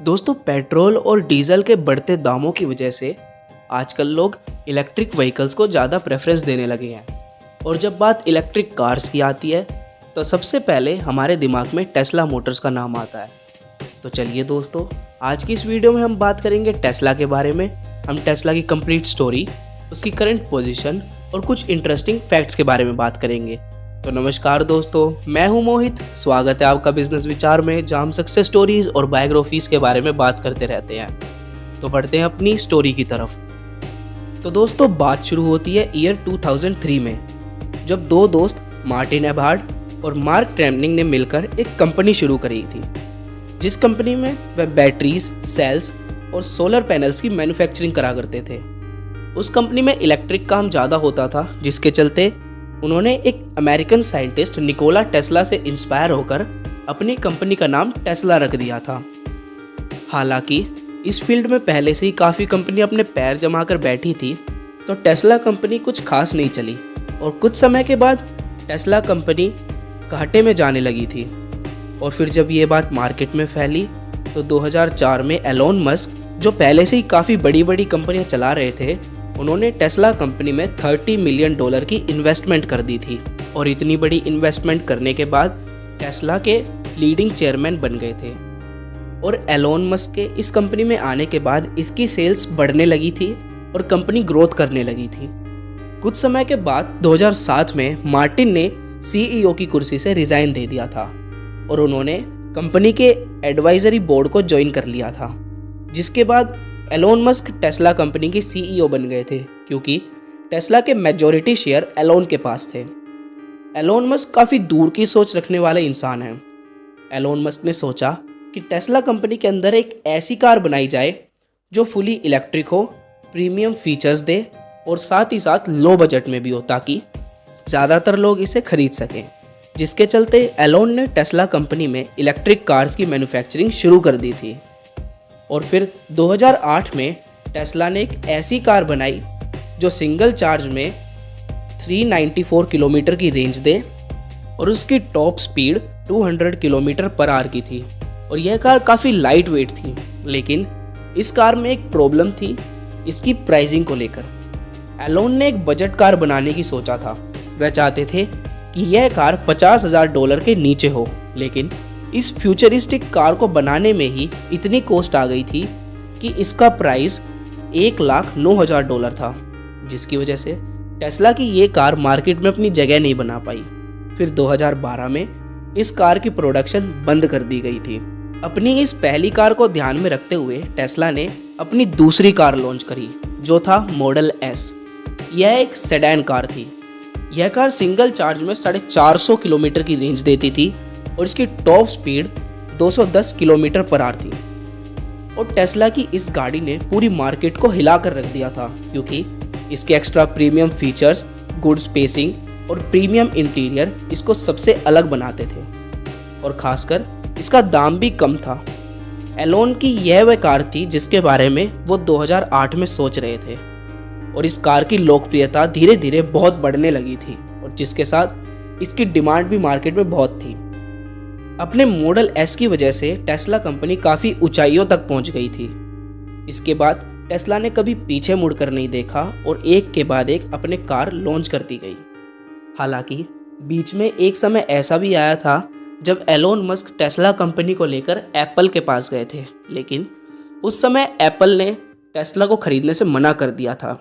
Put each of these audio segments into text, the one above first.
दोस्तों, पेट्रोल और डीजल के बढ़ते दामों की वजह से आजकल लोग इलेक्ट्रिक व्हीकल्स को ज़्यादा प्रेफरेंस देने लगे हैं। और जब बात इलेक्ट्रिक कार्स की आती है तो सबसे पहले हमारे दिमाग में टेस्ला मोटर्स का नाम आता है। तो चलिए दोस्तों, आज की इस वीडियो में हम बात करेंगे टेस्ला के बारे में। हम टेस्ला की कंप्लीट स्टोरी, उसकी करंट पोजीशन और कुछ इंटरेस्टिंग फैक्ट्स के बारे में बात करेंगे। तो नमस्कार दोस्तों, मैं हूं मोहित। स्वागत है आपका बिजनेस विचार में, जहां हम सक्सेस स्टोरीज और बायोग्राफीज के बारे में बात करते रहते हैं। तो बढ़ते हैं अपनी स्टोरी की तरफ। तो दोस्तों, बात शुरू होती है ईयर 2003 में, जब दो दोस्त मार्टिन एबहार्ड और मार्क ट्रेमनिंग ने मिलकर एक कंपनी शुरू करी थी, जिस कंपनी में वह बैटरीज, सेल्स और सोलर पैनल्स की मैन्युफैक्चरिंग करा करते थे। उस कंपनी में इलेक्ट्रिक काम ज़्यादा होता था, जिसके चलते उन्होंने एक अमेरिकन साइंटिस्ट निकोला टेस्ला से इंस्पायर होकर अपनी कंपनी का नाम टेस्ला रख दिया था। हालांकि इस फील्ड में पहले से ही काफ़ी कंपनी अपने पैर जमा कर बैठी थी, तो टेस्ला कंपनी कुछ खास नहीं चली और कुछ समय के बाद टेस्ला कंपनी घाटे में जाने लगी थी। और फिर जब ये बात मार्केट में फैली तो 2004 में एलोन मस्क, जो पहले से ही काफ़ी बड़ी बड़ी कंपनियां चला रहे थे, उन्होंने टेस्ला कंपनी में $30 मिलियन की इन्वेस्टमेंट कर दी थी। और इतनी बड़ी इन्वेस्टमेंट करने के बाद टेस्ला के लीडिंग चेयरमैन बन गए थे। और एलोन मस्क के इस कंपनी में आने के बाद इसकी सेल्स बढ़ने लगी थी और कंपनी ग्रोथ करने लगी थी। कुछ समय के बाद 2007 में मार्टिन ने CEO की कुर्सी से रिजाइन दे दिया था और उन्होंने कंपनी के एडवाइजरी बोर्ड को ज्वाइन कर लिया था, जिसके बाद एलोन मस्क टेस्ला कंपनी के CEO बन गए थे, क्योंकि टेस्ला के मेजॉरिटी शेयर एलोन के पास थे। एलोन मस्क काफ़ी दूर की सोच रखने वाले इंसान हैं। एलोन मस्क ने सोचा कि टेस्ला कंपनी के अंदर एक ऐसी कार बनाई जाए जो फुली इलेक्ट्रिक हो, प्रीमियम फीचर्स दे और साथ ही साथ लो बजट में भी हो, ताकि ज़्यादातर लोग इसे खरीद सकें। जिसके चलते एलोन ने टेस्ला कंपनी में इलेक्ट्रिक कार्स की मैन्युफैक्चरिंग शुरू कर दी थी। और फिर 2008 में टेस्ला ने एक ऐसी कार बनाई जो सिंगल चार्ज में 394 किलोमीटर की रेंज दे और उसकी top speed 200 kilometre per hour की थी। और यह कार काफ़ी लाइट वेट थी, लेकिन इस कार में एक प्रॉब्लम थी, इसकी प्राइसिंग को लेकर। एलोन ने एक बजट कार बनाने की सोचा था। वह चाहते थे कि यह कार $50,000 के नीचे हो, लेकिन इस फ्यूचरिस्टिक कार को बनाने में ही इतनी कॉस्ट आ गई थी कि इसका प्राइस $1,09,000 था, जिसकी वजह से टेस्ला की ये कार मार्केट में अपनी जगह नहीं बना पाई। फिर 2012 में इस कार की प्रोडक्शन बंद कर दी गई थी। अपनी इस पहली कार को ध्यान में रखते हुए टेस्ला ने अपनी दूसरी कार लॉन्च करी, जो था मॉडल S। यह एक सेडान कार थी। यह कार सिंगल चार्ज में 450 किलोमीटर की रेंज देती थी और इसकी top speed 210 kilometre per hour थी। और टेस्ला की इस गाड़ी ने पूरी मार्केट को हिलाकर रख दिया था, क्योंकि इसके extra premium features, good spacing और प्रीमियम इंटीरियर इसको सबसे अलग बनाते थे। और खासकर इसका दाम भी कम था। एलोन की यह वह कार थी जिसके बारे में वो 2008 में सोच रहे थे। और इस कार की लोकप्रियता धीरे धीरे बहुत बढ़ने लगी थी, और जिसके साथ इसकी डिमांड भी मार्केट में बहुत थी। अपने मॉडल S की वजह से टेस्ला कंपनी काफ़ी ऊंचाइयों तक पहुंच गई थी। इसके बाद टेस्ला ने कभी पीछे मुड़कर नहीं देखा और एक के बाद एक अपने कार लॉन्च करती गई। हालांकि बीच में एक समय ऐसा भी आया था जब एलोन मस्क टेस्ला कंपनी को लेकर एप्पल के पास गए थे, लेकिन उस समय एप्पल ने टेस्ला को खरीदने से मना कर दिया था।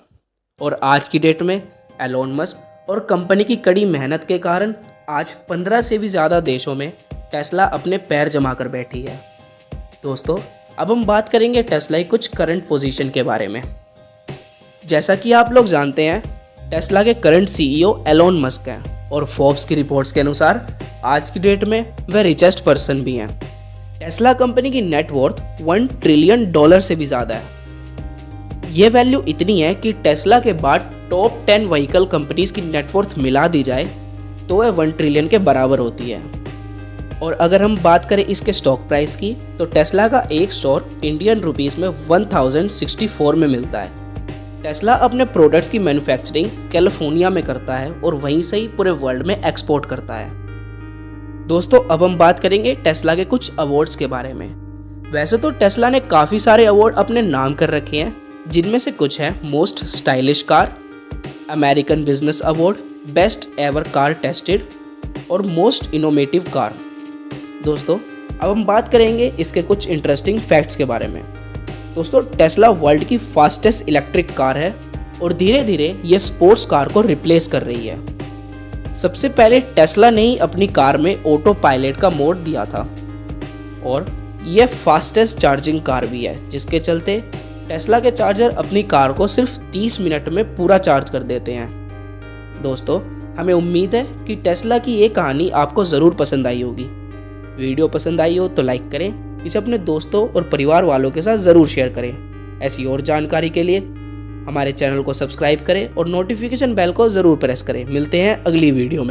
और आज की डेट में एलोन मस्क और कंपनी की कड़ी मेहनत के कारण आज 15 से भी ज़्यादा देशों में टेस्ला अपने पैर जमा कर बैठी है। दोस्तों, अब हम बात करेंगे टेस्ला की कुछ करंट पोजीशन के बारे में। जैसा कि आप लोग जानते हैं, टेस्ला के करंट CEO एलोन मस्क हैं और फोर्ब्स की रिपोर्ट्स के अनुसार आज की डेट में वह रिचेस्ट पर्सन भी हैं। टेस्ला कंपनी की नेटवर्थ $1 ट्रिलियन से भी ज़्यादा है। ये वैल्यू इतनी है कि टेस्ला के बाद टॉप 10 व्हीकल कंपनीज की नेटवर्थ मिला दी जाए तो वह 1 ट्रिलियन के बराबर होती है। और अगर हम बात करें इसके स्टॉक प्राइस की, तो टेस्ला का एक स्टोर इंडियन रुपीस में 1064 में मिलता है। टेस्ला अपने प्रोडक्ट्स की मैन्युफैक्चरिंग कैलिफोर्निया में करता है और वहीं से ही पूरे वर्ल्ड में एक्सपोर्ट करता है। दोस्तों, अब हम बात करेंगे टेस्ला के कुछ अवार्ड्स के बारे में। वैसे तो टेस्ला ने काफ़ी सारे अवार्ड अपने नाम कर रखे हैं, जिनमें से कुछ है most stylish car, American business award, best ever car tested और मोस्ट इनोवेटिव कार। दोस्तों अब हम बात करेंगे इसके कुछ इंटरेस्टिंग फैक्ट्स के बारे में। दोस्तों टेस्ला वर्ल्ड की फास्टेस्ट इलेक्ट्रिक कार है और धीरे धीरे ये स्पोर्ट्स कार को रिप्लेस कर रही है। सबसे पहले टेस्ला ने ही अपनी कार में ऑटो पायलट का मोड दिया था और यह फास्टेस्ट चार्जिंग कार भी है, जिसके चलते टेस्ला के चार्जर अपनी कार को सिर्फ 30 मिनट में पूरा चार्ज कर देते हैं। दोस्तों हमें उम्मीद है कि टेस्ला की ये कहानी आपको ज़रूर पसंद आई होगी। वीडियो पसंद आई हो तो लाइक करें, इसे अपने दोस्तों और परिवार वालों के साथ ज़रूर शेयर करें। ऐसी और जानकारी के लिए हमारे चैनल को सब्सक्राइब करें और नोटिफिकेशन बेल को ज़रूर प्रेस करें। मिलते हैं अगली वीडियो में।